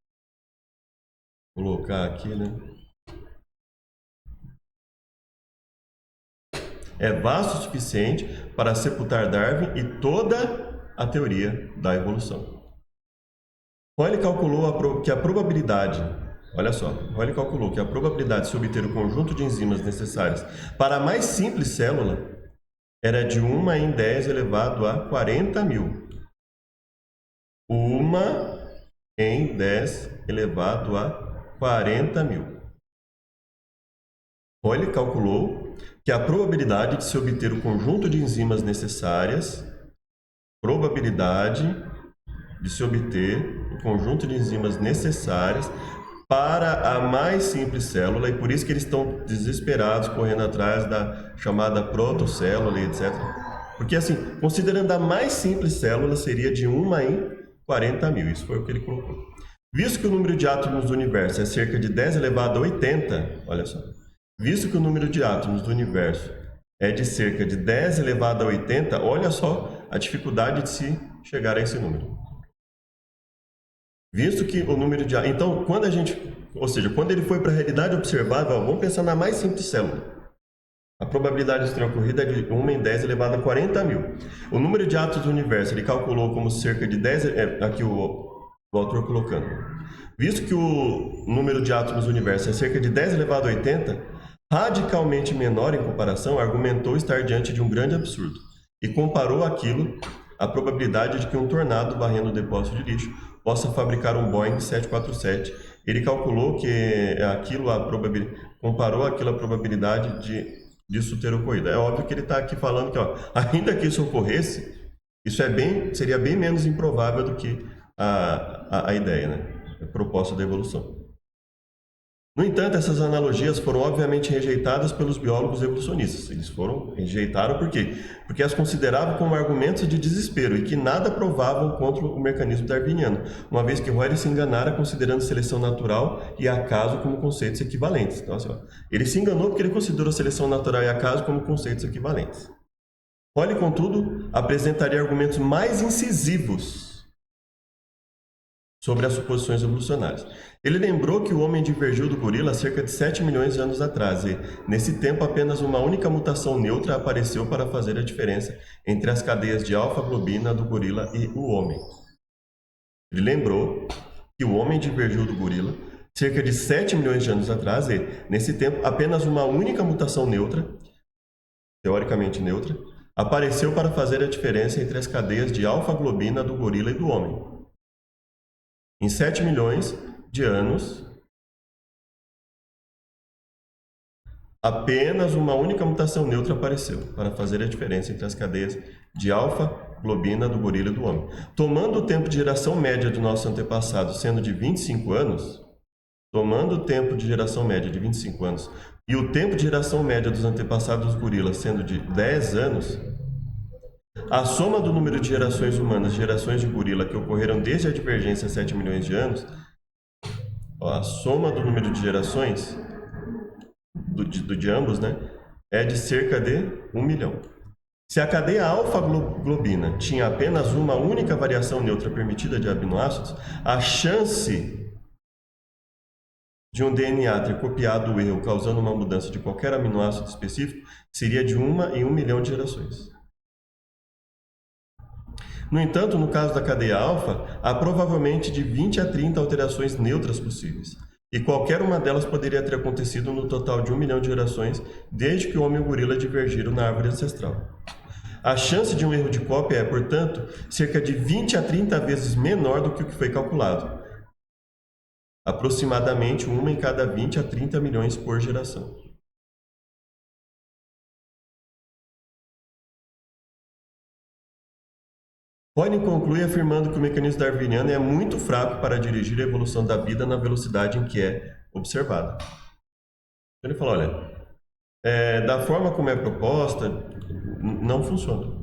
A: colocar aqui, né? É vasto o suficiente para sepultar Darwin e toda a teoria da evolução. Ele calculou que a probabilidade, olha só, ele calculou que a probabilidade de se obter o conjunto de enzimas necessárias para a mais simples célula era de 1 em 10 elevado a 40 mil. 1 em 10 elevado a 40 mil. Ele calculou que a probabilidade de se obter o conjunto de enzimas necessárias, para a mais simples célula, e por isso que eles estão desesperados correndo atrás da chamada protocélula e etc. Porque assim, considerando a mais simples célula, seria de 1 em 40 mil, isso foi o que ele colocou. Visto que o número de átomos do universo é cerca de 10 elevado a 80, olha só, visto que o número de átomos do universo é de cerca de 10 elevado a 80, olha só a dificuldade de se chegar a esse número. Visto que o número de... Então, quando ele foi para a realidade observável, vamos pensar na mais simples célula. A probabilidade de ter ocorrido é de 1 em 10 elevado a 40 mil. O número de átomos do universo, ele calculou como cerca de 10... Aqui o autor colocando. Visto que o número de átomos do universo é cerca de 10 elevado a 80, radicalmente menor em comparação, argumentou estar diante de um grande absurdo. E comparou aquilo à probabilidade de que um tornado varrendo o depósito de lixo possa fabricar um Boeing 747. Ele calculou que comparou aquilo à probabilidade disso ter ocorrido. É óbvio que ele está aqui falando que, ó, ainda que isso ocorresse, isso seria bem menos improvável do que a ideia, né? A proposta da evolução. No entanto, essas analogias foram obviamente rejeitadas pelos biólogos evolucionistas. Eles rejeitaram por quê? Porque as consideravam como argumentos de desespero e que nada provavam contra o mecanismo darwiniano, uma vez que Royle se enganara considerando seleção natural e acaso como conceitos equivalentes. Então, assim, ó, ele se enganou porque ele considerou seleção natural e acaso como conceitos equivalentes. Royle, contudo, apresentaria argumentos mais incisivos sobre as suposições evolucionárias. Ele lembrou que o homem divergiu do gorila há cerca de 7 milhões de anos atrás e, nesse tempo, apenas uma única mutação neutra apareceu para fazer a diferença entre as cadeias de alfa-globina do gorila e o homem. Ele lembrou que o homem divergiu do gorila cerca de 7 milhões de anos atrás e, nesse tempo, apenas uma única mutação neutra, teoricamente neutra, apareceu para fazer a diferença entre as cadeias de alfa-globina do gorila e do homem. Em 7 milhões de anos, apenas uma única mutação neutra apareceu para fazer a diferença entre as cadeias de alfa-globina do gorila e do homem. Tomando o tempo de geração média do nosso antepassado sendo de 25 anos, e o tempo de geração média dos antepassados dos gorilas sendo de 10 anos, a soma do número de gerações humanas e gerações de gorila que ocorreram desde a divergência há 7 milhões de anos, a soma do número de gerações de ambos, né, é de cerca de 1 milhão. Se a cadeia alfa-globina tinha apenas uma única variação neutra permitida de aminoácidos, a chance de um DNA ter copiado o erro causando uma mudança de qualquer aminoácido específico seria de 1 em 1 milhão de gerações. No entanto, no caso da cadeia alfa, há provavelmente de 20 a 30 alterações neutras possíveis, e qualquer uma delas poderia ter acontecido no total de 1 milhão de gerações desde que o homem e o gorila divergiram na árvore ancestral. A chance de um erro de cópia é, portanto, cerca de 20 a 30 vezes menor do que o que foi calculado, aproximadamente uma em cada 20 a 30 milhões por geração. Hoyne conclui afirmando que o mecanismo darwiniano é muito fraco para dirigir a evolução da vida na velocidade em que é observada. Ele falou, olha, da forma como é proposta, não funciona.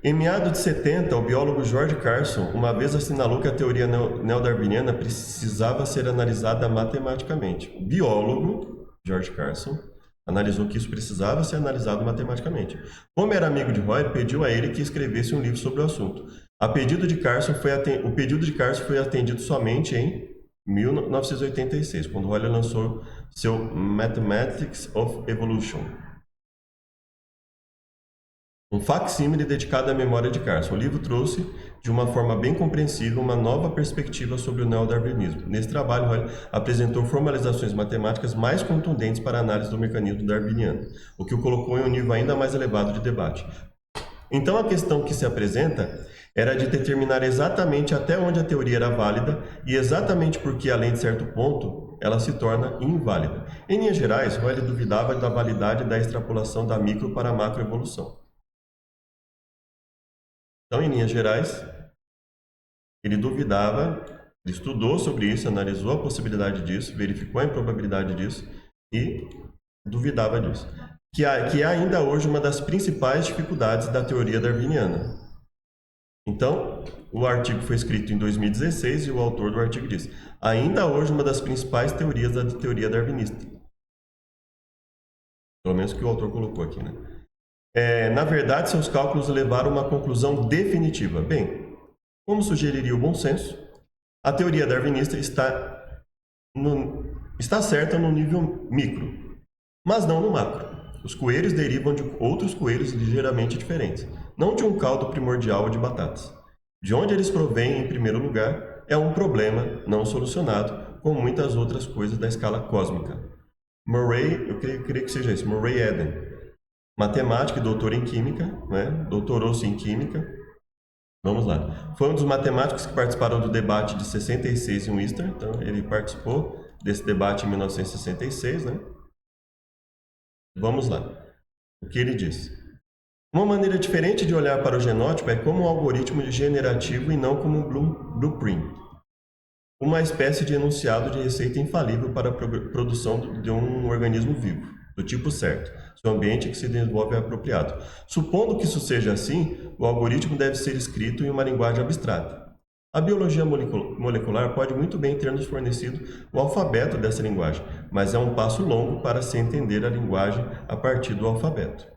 A: Em meados de 70, o biólogo George Carson uma vez assinalou que a teoria neodarwiniana precisava ser analisada matematicamente. O biólogo George Carson analisou que isso precisava ser analisado matematicamente. Como era amigo de Hoyne, pediu a ele que escrevesse um livro sobre o assunto. O pedido de Carson foi atendido somente em 1986, quando Hoyne lançou seu Mathematics of Evolution, um facsímile dedicado à memória de Carson. O livro trouxe, de uma forma bem compreensível, uma nova perspectiva sobre o neodarwinismo. Nesse trabalho, Hoyne apresentou formalizações matemáticas mais contundentes para a análise do mecanismo darwiniano, o que o colocou em um nível ainda mais elevado de debate. Então, a questão que se apresenta era de determinar exatamente até onde a teoria era válida e exatamente porque, além de certo ponto, ela se torna inválida. Em linhas gerais, Hoyne duvidava da validade da extrapolação da micro para a macroevolução. Então, em linhas gerais, ele duvidava, ele estudou sobre isso, analisou a possibilidade disso, verificou a improbabilidade disso e duvidava disso. Que é ainda hoje uma das principais dificuldades da teoria darwiniana. Então, o artigo foi escrito em 2016 e o autor do artigo diz: ainda hoje uma das principais teorias da teoria darwinista. Pelo menos que o autor colocou aqui, né? Na verdade, seus cálculos levaram a uma conclusão definitiva. Bem, como sugeriria o bom senso, a teoria darwinista está certa no nível micro, mas não no macro. Os coelhos derivam de outros coelhos ligeiramente diferentes, não de um caldo primordial de batatas. De onde eles provêm, em primeiro lugar, é um problema não solucionado, como muitas outras coisas da escala cósmica. Murray, eu creio que seja isso, Murray Eden, matemático e doutor em química, né? Doutorou-se em química. Vamos lá. Foi um dos matemáticos que participaram do debate de 66 em Worcester. Então, ele participou desse debate em 1966, né? Vamos lá. O que ele diz? Uma maneira diferente de olhar para o genótipo é como um algoritmo generativo e não como um blueprint. Uma espécie de enunciado de receita infalível para a produção de um organismo vivo, do tipo certo. O ambiente em que se desenvolve é apropriado. Supondo que isso seja assim, o algoritmo deve ser escrito em uma linguagem abstrata. A biologia molecular pode muito bem ter nos fornecido o alfabeto dessa linguagem, mas é um passo longo para se entender a linguagem a partir do alfabeto.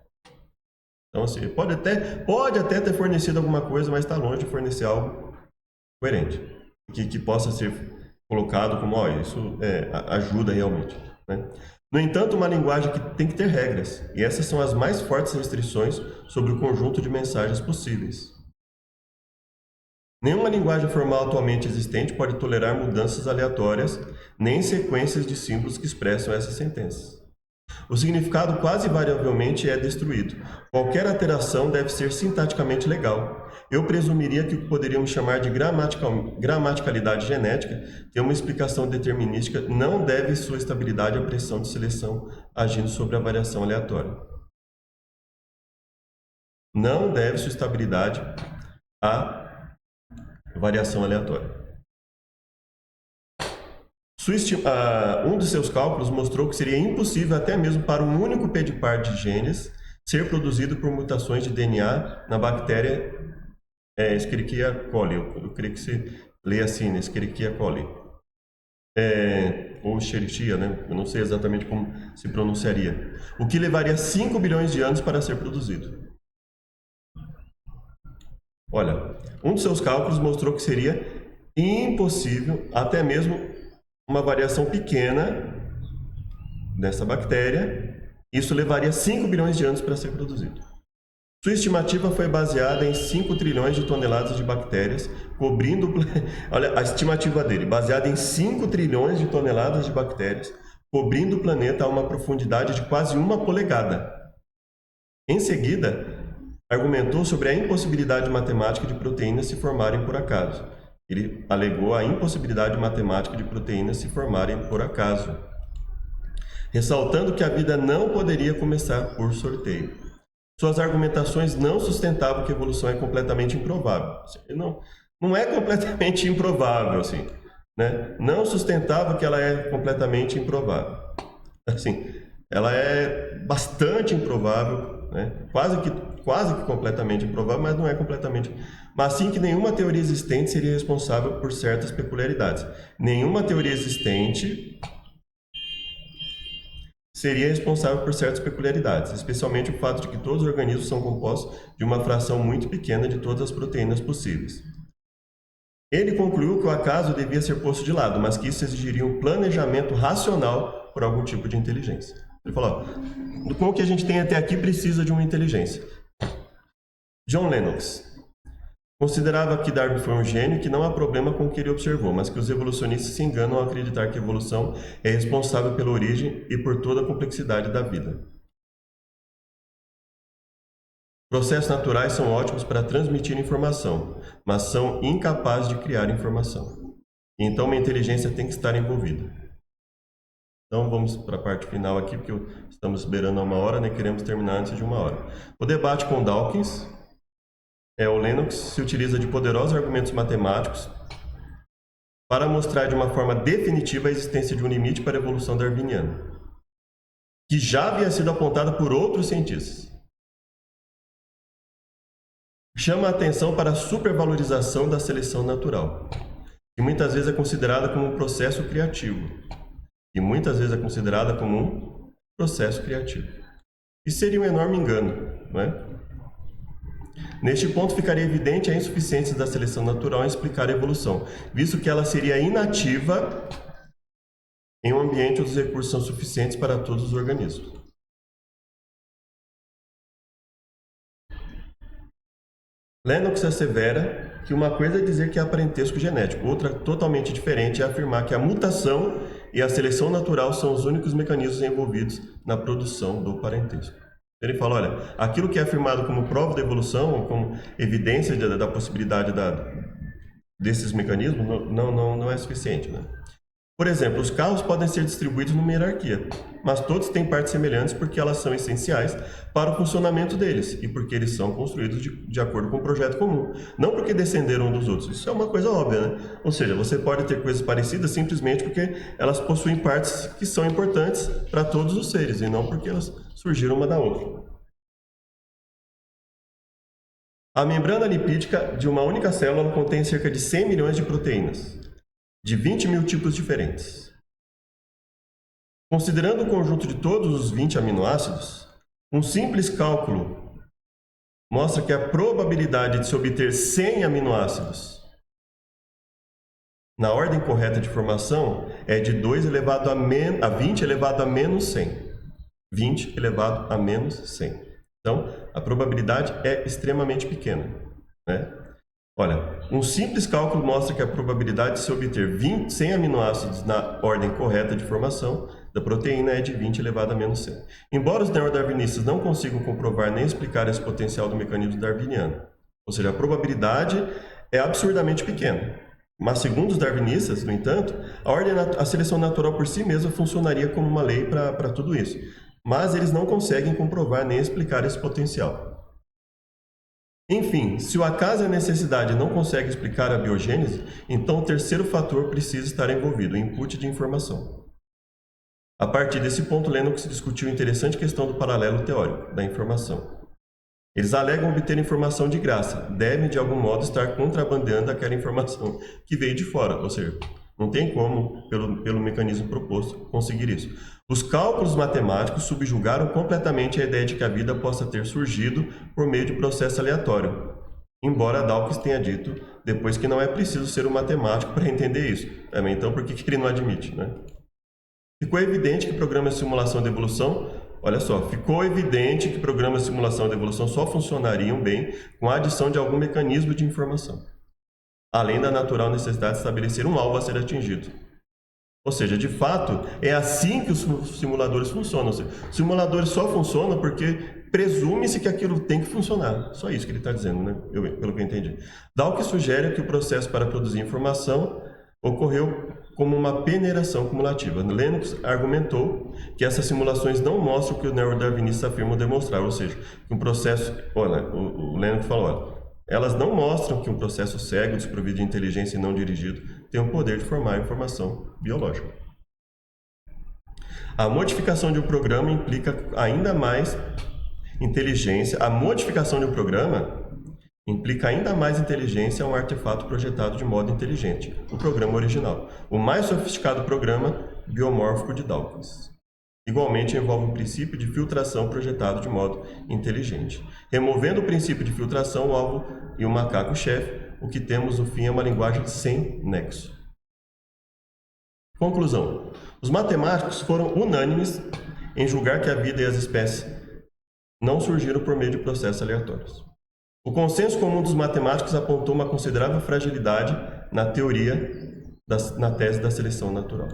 A: Então, assim, pode até ter fornecido alguma coisa, mas está longe de fornecer algo coerente, que possa ser colocado como, ó, isso ajuda realmente, né? No entanto, uma linguagem que tem que ter regras, e essas são as mais fortes restrições sobre o conjunto de mensagens possíveis. Nenhuma linguagem formal atualmente existente pode tolerar mudanças aleatórias, nem sequências de símbolos que expressam essas sentenças. O significado quase invariavelmente é destruído. Qualquer alteração deve ser sintaticamente legal. Eu presumiria que o que poderíamos chamar de gramaticalidade genética tem uma explicação determinística, não deve sua estabilidade à pressão de seleção agindo sobre a variação aleatória. Não deve sua estabilidade à variação aleatória. Um dos seus cálculos mostrou que seria impossível até mesmo para um único pedipar de genes ser produzido por mutações de DNA na bactéria Escherichia coli. Eu creio que se lê assim, né? Escherichia coli. Ou Escherichia, né? Eu não sei exatamente como se pronunciaria. O que levaria 5 bilhões de anos para ser produzido. Olha, um dos seus cálculos mostrou que seria impossível, até mesmo uma variação pequena dessa bactéria, isso levaria 5 bilhões de anos para ser produzido. Sua estimativa foi baseada em 5 trilhões de toneladas de bactérias, cobrindo... Olha, a estimativa dele, baseada em 5 trilhões de toneladas de bactérias, cobrindo o planeta a uma profundidade de quase 1 polegada. Em seguida, argumentou sobre a impossibilidade matemática de proteínas se formarem por acaso. Ele alegou a impossibilidade matemática de proteínas se formarem por acaso, ressaltando que a vida não poderia começar por sorteio. Suas argumentações não sustentavam que a evolução é completamente improvável. Não é completamente improvável, assim, né? Não sustentava que ela é completamente improvável. Assim, ela é bastante improvável, né? Quase que completamente improvável, mas não é completamente. Mas sim que nenhuma teoria existente seria responsável por certas peculiaridades. Nenhuma teoria existente seria responsável por certas peculiaridades, especialmente o fato de que todos os organismos são compostos de uma fração muito pequena de todas as proteínas possíveis. Ele concluiu que o acaso devia ser posto de lado, mas que isso exigiria um planejamento racional por algum tipo de inteligência. Ele falou, com o que a gente tem até aqui precisa de uma inteligência. John Lennox considerava que Darwin foi um gênio e que não há problema com o que ele observou, mas que os evolucionistas se enganam ao acreditar que a evolução é responsável pela origem e por toda a complexidade da vida. Processos naturais são ótimos para transmitir informação, mas são incapazes de criar informação. Então, uma inteligência tem que estar envolvida. Então, vamos para a parte final aqui, porque estamos beirando a 1 hora, né? Queremos terminar antes de 1 hora. O debate com Dawkins, o Lennox se utiliza de poderosos argumentos matemáticos para mostrar de uma forma definitiva a existência de um limite para a evolução darwiniana, que já havia sido apontada por outros cientistas. Chama a atenção para a supervalorização da seleção natural, que muitas vezes é considerada como um processo criativo. Isso seria um enorme engano, não é? Neste ponto, ficaria evidente a insuficiência da seleção natural em explicar a evolução, visto que ela seria inativa em um ambiente onde os recursos são suficientes para todos os organismos. Lennox assevera que uma coisa é dizer que há parentesco genético, outra totalmente diferente é afirmar que a mutação e a seleção natural são os únicos mecanismos envolvidos na produção do parentesco. Ele fala, olha, aquilo que é afirmado como prova da evolução, como evidência da possibilidade desses mecanismos, não é suficiente, né? Por exemplo, os carros podem ser distribuídos numa hierarquia, mas todos têm partes semelhantes porque elas são essenciais para o funcionamento deles e porque eles são construídos de acordo com um projeto comum, não porque descenderam dos outros. Isso é uma coisa óbvia, né? Ou seja, você pode ter coisas parecidas simplesmente porque elas possuem partes que são importantes para todos os seres e não porque elas surgiram uma da outra. A membrana lipídica de uma única célula contém cerca de 100 milhões de proteínas, de 20 mil tipos diferentes. Considerando o conjunto de todos os 20 aminoácidos, um simples cálculo mostra que a probabilidade de se obter 100 aminoácidos Na ordem correta de formação é de 2 elevado a 20 elevado a menos 100. 20 elevado a menos 100. Então, a probabilidade é extremamente pequena, né? Olha, um simples cálculo mostra que a probabilidade de se obter 100 aminoácidos na ordem correta de formação da proteína é de 20 elevado a menos 100. Embora os neodarwinistas não consigam comprovar nem explicar esse potencial do mecanismo darwiniano, ou seja, a probabilidade é absurdamente pequena. Mas, segundo os darwinistas, no entanto, a seleção natural por si mesma funcionaria como uma lei para tudo isso. Mas eles não conseguem comprovar nem explicar esse potencial. Enfim, se o acaso e a necessidade não conseguem explicar a biogênese, então o terceiro fator precisa estar envolvido, o input de informação. A partir desse ponto, Lennox discutiu a interessante questão do paralelo teórico, da informação. Eles alegam obter informação de graça, devem de algum modo estar contrabandeando aquela informação que veio de fora, ou seja, não tem como, pelo mecanismo proposto, conseguir isso. Os cálculos matemáticos subjugaram completamente a ideia de que a vida possa ter surgido por meio de processo aleatório, embora Dawkins tenha dito depois que não é preciso ser um matemático para entender isso. Então, por que ele não admite, né? Ficou evidente que programas de simulação de evolução, olha só, ficou evidente que programas de simulação de evolução só funcionariam bem com a adição de algum mecanismo de informação, além da natural necessidade de estabelecer um alvo a ser atingido. Ou seja, de fato, é assim que os simuladores funcionam. Ou seja, os simuladores só funcionam porque presume-se que aquilo tem que funcionar. Só isso que ele está dizendo, né? Pelo que eu entendi. Dawkins sugere que o processo para produzir informação ocorreu como uma peneiração cumulativa. Lennox argumentou que essas simulações não mostram o que os neodarwinistas afirmam demonstrar, ou seja, que um processo... Olha, o Lennox falou, olha, elas não mostram que um processo cego, desprovido de inteligência e não dirigido, tem o poder de formar informação biológica. A modificação de um programa implica ainda mais inteligência. A modificação de um programa implica ainda mais inteligência a um artefato projetado de modo inteligente, o programa original. O mais sofisticado programa biomórfico de Dawkins. Igualmente envolve um princípio de filtração projetado de modo inteligente. Removendo o princípio de filtração, o alvo e o macaco-chefe, o que temos no fim é uma linguagem sem nexo. Conclusão. Os matemáticos foram unânimes em julgar que a vida e as espécies não surgiram por meio de processos aleatórios. O consenso comum dos matemáticos apontou uma considerável fragilidade na na tese da seleção natural.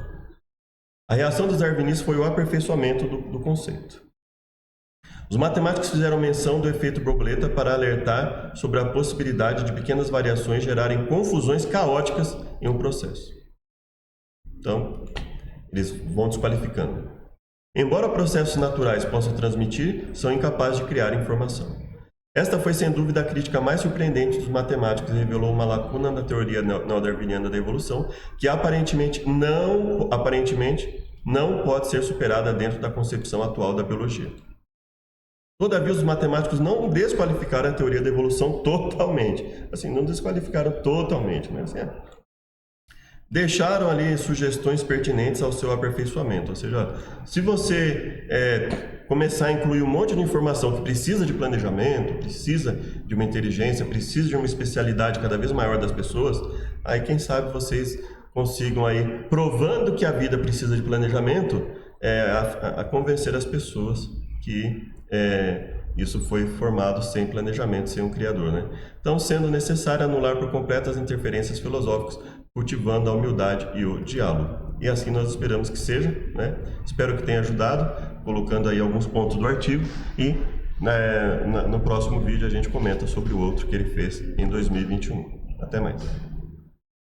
A: A reação dos darwinistas foi o aperfeiçoamento do conceito. Os matemáticos fizeram menção do efeito borboleta para alertar sobre a possibilidade de pequenas variações gerarem confusões caóticas em um processo. Então, eles vão desqualificando. Embora processos naturais possam transmitir, são incapazes de criar informação. Esta foi, sem dúvida, a crítica mais surpreendente dos matemáticos e revelou uma lacuna na teoria neodarwiniana da evolução que aparentemente não pode ser superada dentro da concepção atual da biologia. Todavia, os matemáticos não desqualificaram a teoria da evolução totalmente. Assim, não desqualificaram totalmente, né? Assim, deixaram ali sugestões pertinentes ao seu aperfeiçoamento. Ou seja, se você começar a incluir um monte de informação que precisa de planejamento, precisa de uma inteligência, precisa de uma especialidade cada vez maior das pessoas, aí quem sabe vocês consigam aí, provando que a vida precisa de planejamento, a convencer as pessoas que isso foi formado sem planejamento, sem um criador, né? Então, sendo necessário anular por completo as interferências filosóficas, cultivando a humildade e o diálogo. E assim nós esperamos que seja, né? Espero que tenha ajudado, colocando aí alguns pontos do artigo e no próximo vídeo a gente comenta sobre o outro que ele fez em 2021. Até mais.